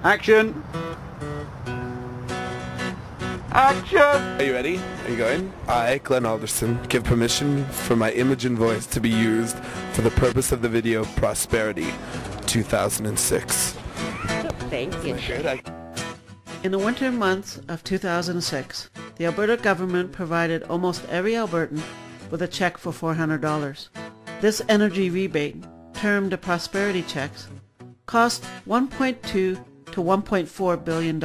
Action! Action! Are you ready? Are you going? I, Glenn Alderson, give permission for my image and voice to be used for the purpose of the video Prosperity 2006. Thank you. Good. In the winter months of 2006, the Alberta Government provided almost every Albertan with a check for $400. This energy rebate, termed the Prosperity Checks, cost $1.2 to $1.4 billion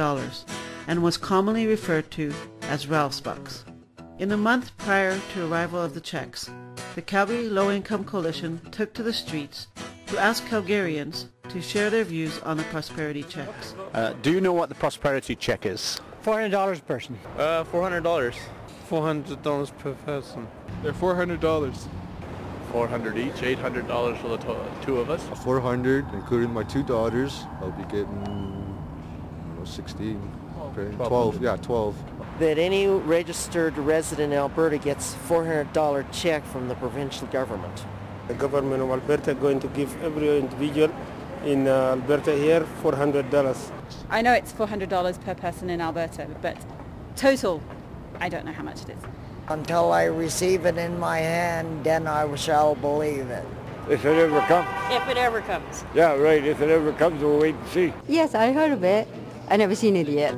and was commonly referred to as Ralph's Bucks. In the month prior to arrival of the checks, the Calgary Low Income Coalition took to the streets to ask Calgarians to share their views on the Prosperity Checks. Do you know what the Prosperity Check is? $400 a person. $400. $400 per person. They're $400. 400 each, $800 for the two of us. 400, including my two daughters. I'll be getting 16, 12, yeah, 12. That any registered resident in Alberta gets $400 check from the provincial government. The government of Alberta going to give every individual in Alberta here $400. I know it's $400 per person in Alberta, but total, I don't know how much it is. Until I receive it in my hand, then I shall believe it. If it ever comes. If it ever comes. Yeah, right. If it ever comes, we'll wait and see. Yes, I heard of it. I never seen it yet.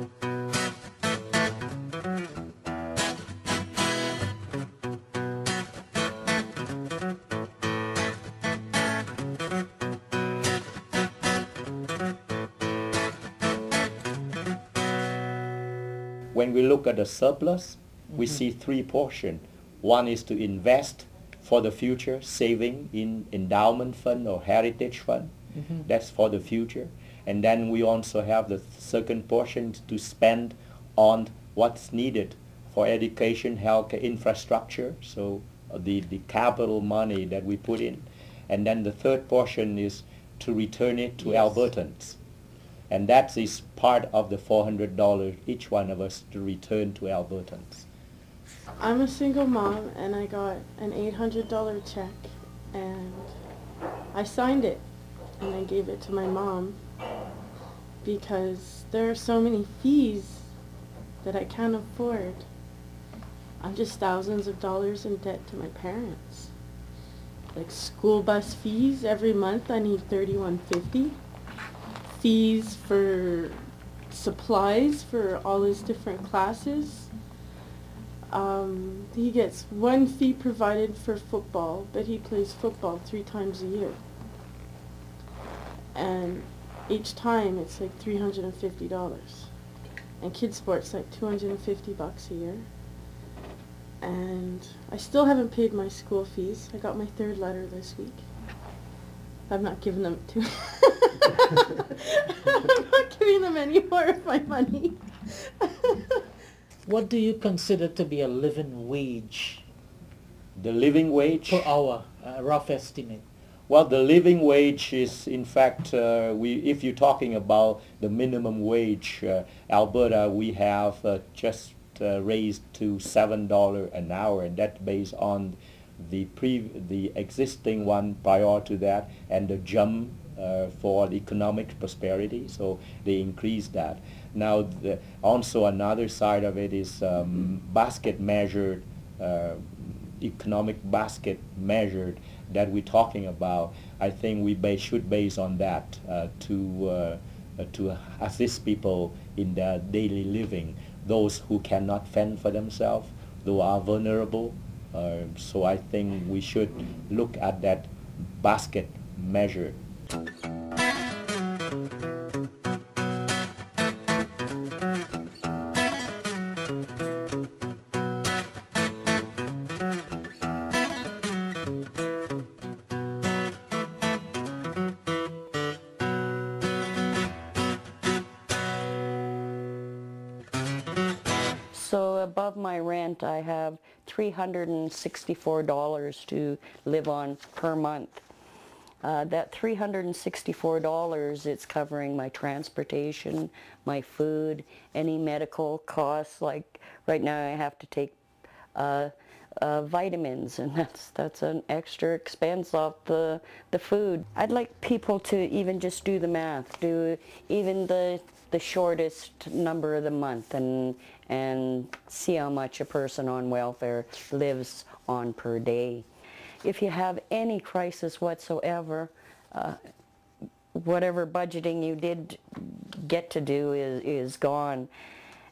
When we look at the surplus, we see three portions. One is to invest for the future, saving in endowment fund or heritage fund. That's for the future. And then we also have the second portion to spend on what's needed for education, healthcare, infrastructure, so the capital money that we put in. And then the third portion is to return it to Albertans. And that is part of the $400 each one of us to return to Albertans. I'm a single mom and I got an $800 check and I signed it and I gave it to my mom because there are so many fees that I can't afford. I'm just thousands of dollars in debt to my parents. Like school bus fees every month I need $31.50. Fees for supplies for all his different classes. He gets one fee provided for football, but he plays football 3 times a year. And each time it's like $350. And kids sports like $250 a year. And I still haven't paid my school fees. I got my 3rd letter this week. I'm not giving them to I'm not giving them any more of my money. What do you consider to be a living wage? The living wage? Per hour, a rough estimate. Well, the living wage is, in fact, if you're talking about the minimum wage, Alberta, we have just raised to $7 an hour, and that's based on the existing one prior to that, and the jump for the economic prosperity, so they increased that. Now, also another side of it is basket measured, economic basket measured that we're talking about. I think we should base on that to assist people in their daily living, those who cannot fend for themselves, those are vulnerable. So I think we should look at that basket measure. So above my rent I have $364 to live on per month. That $364, it's covering my transportation, my food, any medical costs. Like right now I have to take vitamins, and that's an extra expense off the food. I'd like people to even just do the math, do even the shortest number of the month, and see how much a person on welfare lives on per day. If you have any crisis whatsoever, whatever budgeting you did get to do is gone.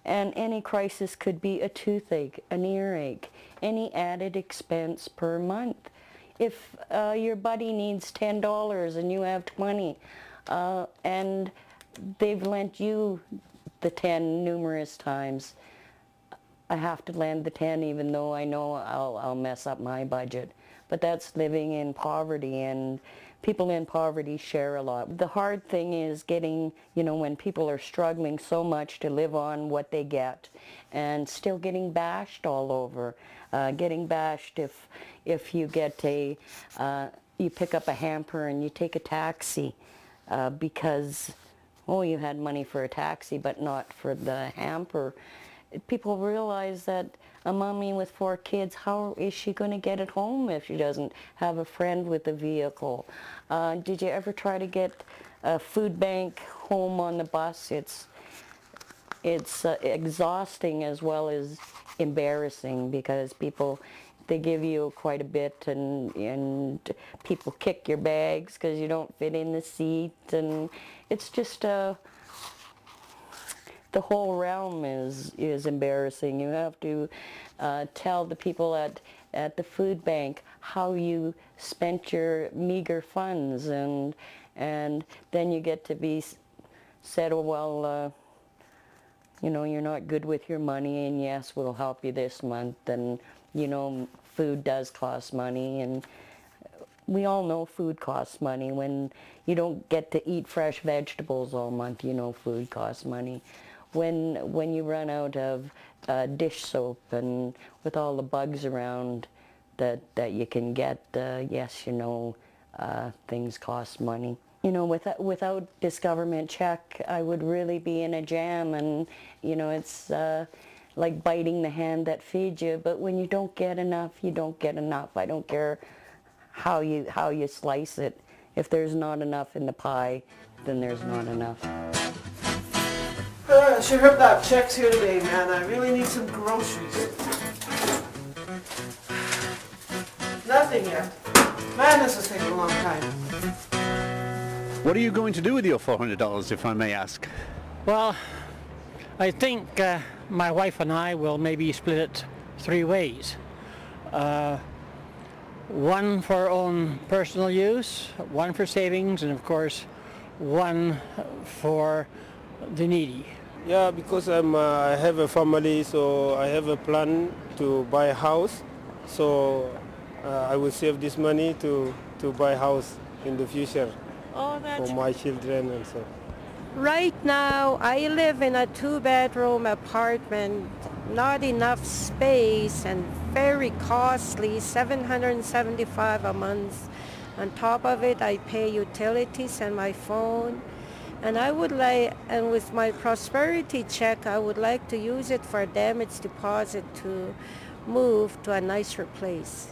And any crisis could be a toothache, an earache, any added expense per month. If your buddy needs $10 and you have 20, and they've lent you the 10 numerous times, I have to lend the 10 even though I know I'll mess up my budget. But that's living in poverty, and people in poverty share a lot. The hard thing is getting, when people are struggling so much to live on what they get and still getting bashed all over. Getting bashed if you get you pick up a hamper and you take a taxi because, you had money for a taxi but not for the hamper. People realize that a mommy with 4 kids, how is she going to get it home if she doesn't have a friend with a vehicle? Did you ever try to get a food bank home on the bus? It's exhausting as well as embarrassing, because they give you quite a bit, and people kick your bags because you don't fit in the seat, and it's just the whole realm is embarrassing. You have to tell the people at the food bank how you spent your meager funds, and then you get to be said, oh, well, you're not good with your money, and yes, we'll help you this month, and food does cost money, and we all know food costs money. When you don't get to eat fresh vegetables all month, food costs money. When you run out of dish soap, and with all the bugs around that you can get, yes, things cost money. Without this government check, I would really be in a jam, and it's like biting the hand that feeds you. But when you don't get enough, you don't get enough. I don't care how you slice it. If there's not enough in the pie, then there's not enough. I sure hope that check's here today, man. I really need some groceries. Nothing yet. Man, this is taking a long time. What are you going to do with your $400, if I may ask? Well, I think my wife and I will maybe split it 3 ways. One for our own personal use, one for savings, and of course one for the needy. Yeah, because I have a family, so I have a plan to buy a house. So I will save this money to buy a house in the future for my children and so. Right now, I live in a 2-bedroom apartment, not enough space and very costly, $775 a month. On top of it, I pay utilities and my phone. And I would like, and with my prosperity check, I would like to use it for a damage deposit to move to a nicer place.